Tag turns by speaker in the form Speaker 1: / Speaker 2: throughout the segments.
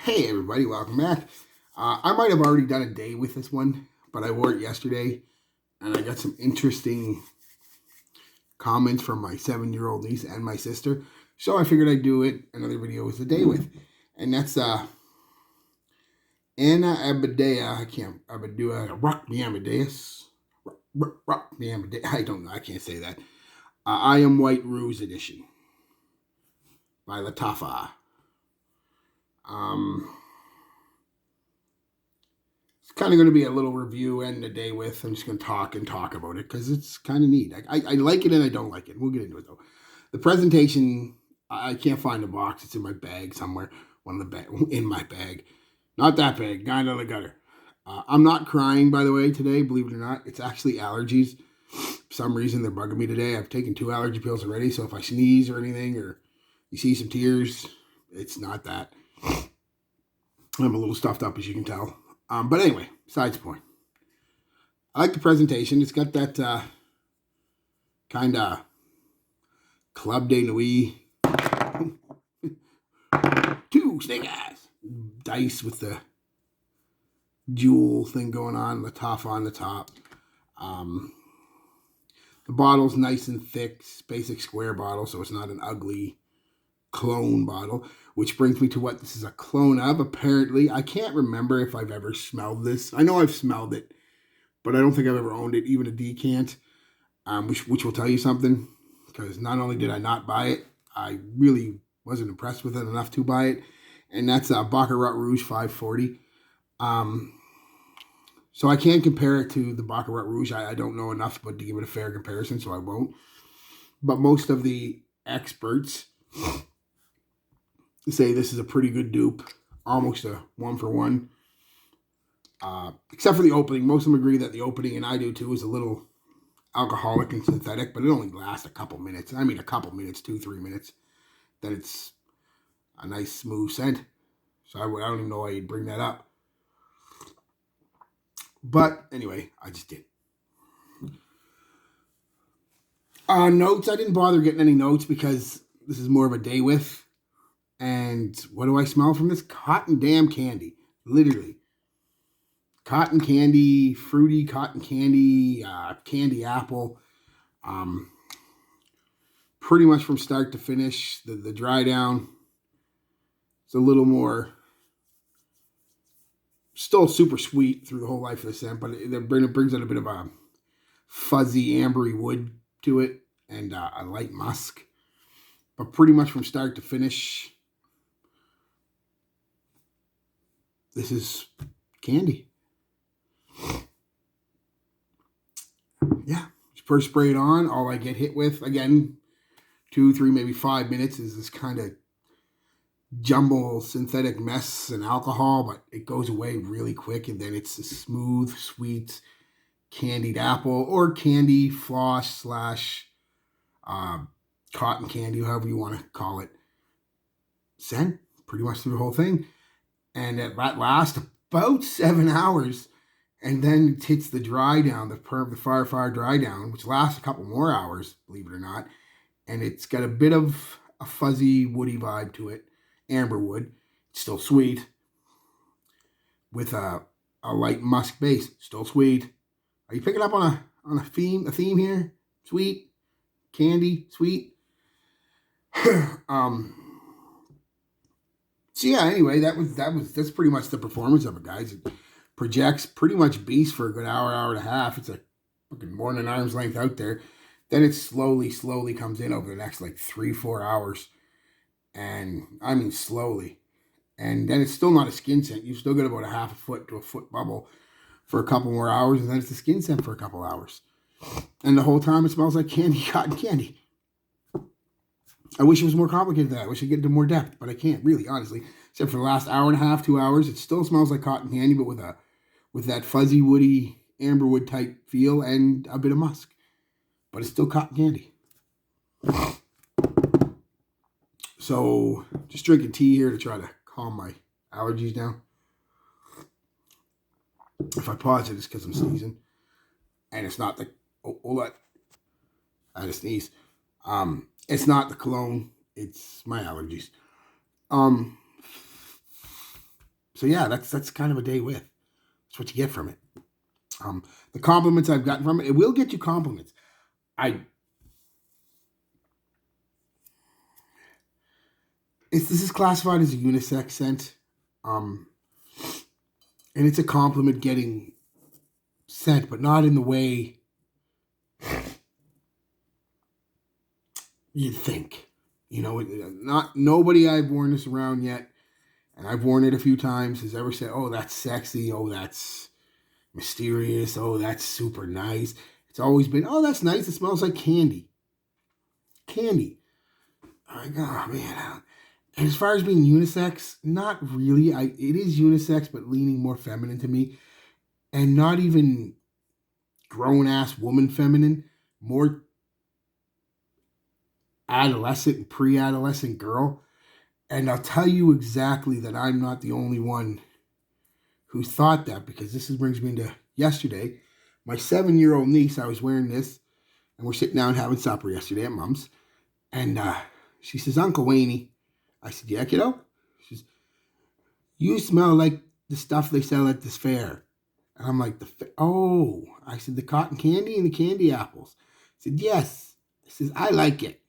Speaker 1: Hey everybody, welcome back. I might have already done a day with this one, but I wore it yesterday and I got some interesting comments from my 7-year-old niece and my sister. So I figured I'd do it another video with a day with. And that's Anna Abadea. I can't Abadua Rock me Amadeus. Rock me Amadeus. I don't know, I can't say that. I Am White Rouge Edition by Lattafa. It's kind of going to be a little review and a day with. I'm just going to talk about it because it's kind of neat. I like it and I don't like it. We'll get into it though. The presentation, I can't find the box. It's in my bag somewhere. In my bag. Not that bag. Guy out of the gutter. I'm not crying, by the way, today, believe it or not. It's actually allergies. For some reason, they're bugging me today. I've taken 2 allergy pills already, so if I sneeze or anything or you see some tears, it's not that. I'm a little stuffed up, as you can tell. But anyway, besides the point. I like the presentation. It's got that kind of Club de Nuit 2 snake eyes dice with the jewel thing going on, Lattafa on the top. The bottle's nice and thick, basic square bottle, so it's not an ugly clone bottle, which brings me to what this is a clone of. Apparently, I can't remember if I've ever smelled this. I know I've smelled it, but I don't think I've ever owned it, even a decant, which will tell you something, because not only did I not buy it, I really wasn't impressed with it enough to buy it, and that's White Rouge 540. So I can't compare it to the White Rouge. I don't know enough, but to give it a fair comparison, so I won't. But most of the experts say this is a pretty good dupe, almost a 1-for-1. Except for the opening. Most of them agree that the opening, and I do too, is a little alcoholic and synthetic, but it only lasts a couple minutes. I mean, a couple minutes, 2-3 minutes. Then it's a nice smooth scent. So I don't even know why you'd bring that up. But anyway, I just did. Notes, I didn't bother getting any notes because this is more of a day with. And what do I smell from this? Cotton damn candy. Literally. Cotton candy, fruity cotton candy, candy apple. Pretty much from start to finish. The dry down. It's a little more, still super sweet through the whole life of the scent, but it brings out a bit of a fuzzy, ambery wood to it and a light musk. But pretty much from start to finish, this is candy. Yeah, first spray it on. All I get hit with, again, 2, 3, maybe 5 minutes is this kind of jumble synthetic mess and alcohol, but it goes away really quick, and then it's a smooth, sweet, candied apple or candy floss / cotton candy, however you want to call it, scent pretty much through the whole thing. And that lasts about 7 hours, and then it hits the dry down, the fire dry down, which lasts a couple more hours, believe it or not. And it's got a bit of a fuzzy, woody vibe to it, amber wood. It's still sweet, with a light musk base. Still sweet. Are you picking up on a theme? A theme here? Sweet, candy, sweet. So yeah, anyway, that's pretty much the performance of it, guys. It projects pretty much beast for a good hour and a half. It's a fucking more than an arm's length out there. Then it slowly comes in over the next like 3-4 hours. And I mean slowly. And then it's still not a skin scent. You've still got about a half a foot to a foot bubble for a couple more hours, and then it's a skin scent for a couple hours. And the whole time it smells like candy, cotton candy. I wish it was more complicated than that. I wish I could get into more depth, but I can't really, honestly. Except for the last hour and a half, 2 hours, it still smells like cotton candy, but with that fuzzy, woody, amberwood type feel and a bit of musk. But it's still cotton candy. So, just drinking tea here to try to calm my allergies down. If I pause it, it's because I'm sneezing. And it's not the... hold on. I had a sneeze. It's not the cologne. It's my allergies. So yeah, that's kind of a day with. That's what you get from it. The compliments I've gotten from it will get you compliments. This is classified as a unisex scent, um, and it's a compliment getting sent, but not in the way you'd think. Not nobody I've worn this around yet, and I've worn it a few times, has ever said, "Oh, that's sexy. Oh, that's mysterious. Oh, that's super nice." It's always been, "Oh, that's nice. It smells like candy." Candy. I'm like, oh man. And as far as being unisex, not really. It is unisex, but leaning more feminine to me, and not even grown ass woman feminine, more adolescent and pre-adolescent girl. And I'll tell you exactly that I'm not the only one who thought that, because brings me into yesterday. My 7-year-old niece, I was wearing this, and we're sitting down having supper yesterday at Mom's, and she says, "Uncle Wayne." I said, "Yeah, kiddo?" She says, "You smell like the stuff they sell at this fair." And I'm like, "Oh." I said, "The cotton candy and the candy apples." I said, "Yes." I says, "I like it."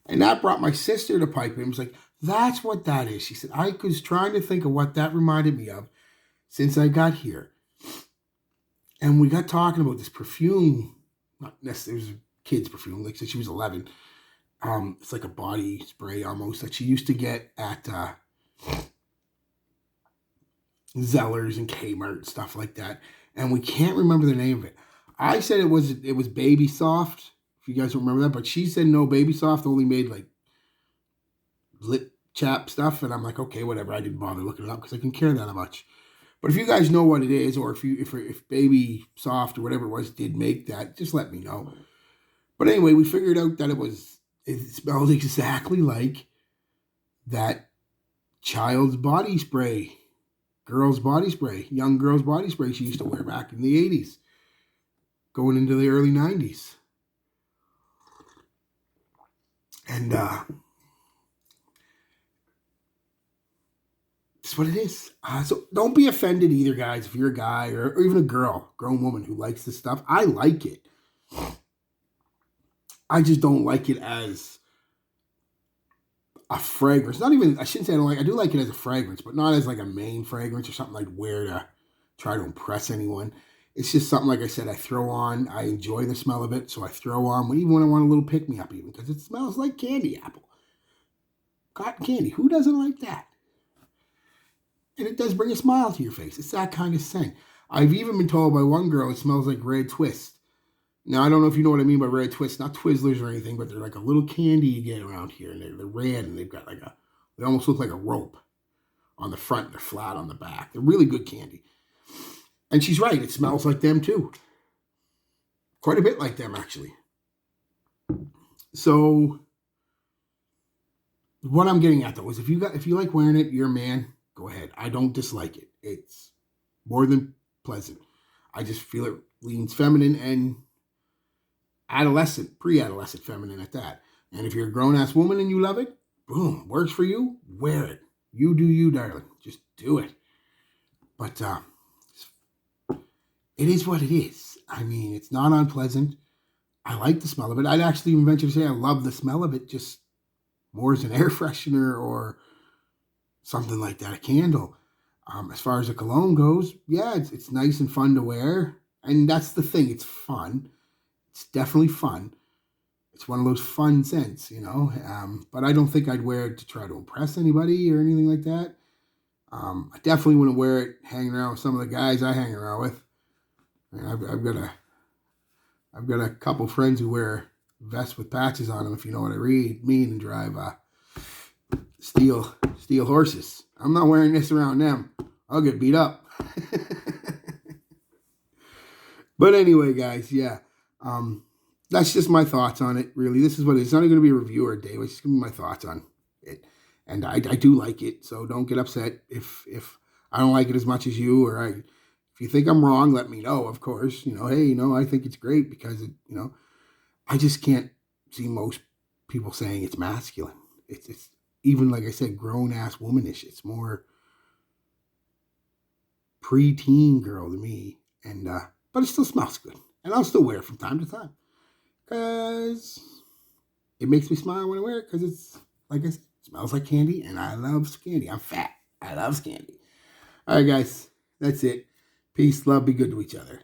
Speaker 1: And that brought my sister to pipe in. I was like, "That's what that is." She said, "I was trying to think of what that reminded me of since I got here." And we got talking about this perfume. Not necessarily, it was a kid's perfume. Like I said, she was 11. It's like a body spray almost that she used to get at Zellers and Kmart and stuff like that. And we can't remember the name of it. I said it was Baby Soft, if you guys don't remember that. But she said no, Baby Soft only made like lip chap stuff. And I'm like, okay, whatever. I didn't bother looking it up because I didn't care that much. But if you guys know what it is, or if Baby Soft or whatever it was did make that, just let me know. But anyway, we figured out that it smells exactly like that child's body spray, girl's body spray, young girl's body spray she used to wear back in the 80s, going into the early 90s. And that's what it is. So don't be offended either, guys, if you're a guy or even a grown woman who likes this stuff. I like it. I just don't like it as a fragrance. Not even, I shouldn't say I don't like, I do like it as a fragrance, but not as like a main fragrance or something I'd wear to try to impress anyone. It's just something, like I said, I throw on. I enjoy the smell of it, so I throw on even when I want a little pick-me-up, even, because it smells like candy apple. Cotton candy. Who doesn't like that? And it does bring a smile to your face. It's that kind of scent. I've even been told by one girl it smells like Red Twist. Now, I don't know if you know what I mean by Red Twist. Not Twizzlers or anything, but they're like a little candy you get around here. And they're red, and they've got they almost look like a rope on the front. They're flat on the back. They're really good candy. And she's right. It smells like them, too. Quite a bit like them, actually. So, what I'm getting at, though, is if you like wearing it, you're a man, go ahead. I don't dislike it. It's more than pleasant. I just feel it leans feminine and adolescent, pre-adolescent feminine at that. And if you're a grown-ass woman and you love it, boom, works for you, wear it. You do you, darling. Just do it. But it is what it is. I mean, it's not unpleasant. I like the smell of it. I'd actually even venture to say I love the smell of it, just more as an air freshener or something like that, a candle. As far as a cologne goes, yeah, it's nice and fun to wear. And that's the thing. It's fun. It's definitely fun. It's one of those fun scents, but I don't think I'd wear it to try to impress anybody or anything like that. I definitely wouldn't wear it hanging around with some of the guys I hang around with. I've got a couple friends who wear vests with patches on them, if you know what I mean, and drive steel horses. I'm not wearing this around them. I'll get beat up. But anyway, guys, yeah. That's just my thoughts on it, really. This is what it is. It's not even going to be a review or a day. It's just going to be my thoughts on it. And I do like it, so don't get upset if I don't like it as much as you, or if you think I'm wrong, let me know, of course. Hey, I think it's great because, I just can't see most people saying it's masculine. It's even, like I said, grown-ass womanish. It's more preteen girl to me. And but it still smells good. And I'll still wear it from time to time. Because it makes me smile when I wear it. Because it's, like I said, it smells like candy. And I love candy. I'm fat. I love candy. All right, guys. That's it. Peace, love, be good to each other.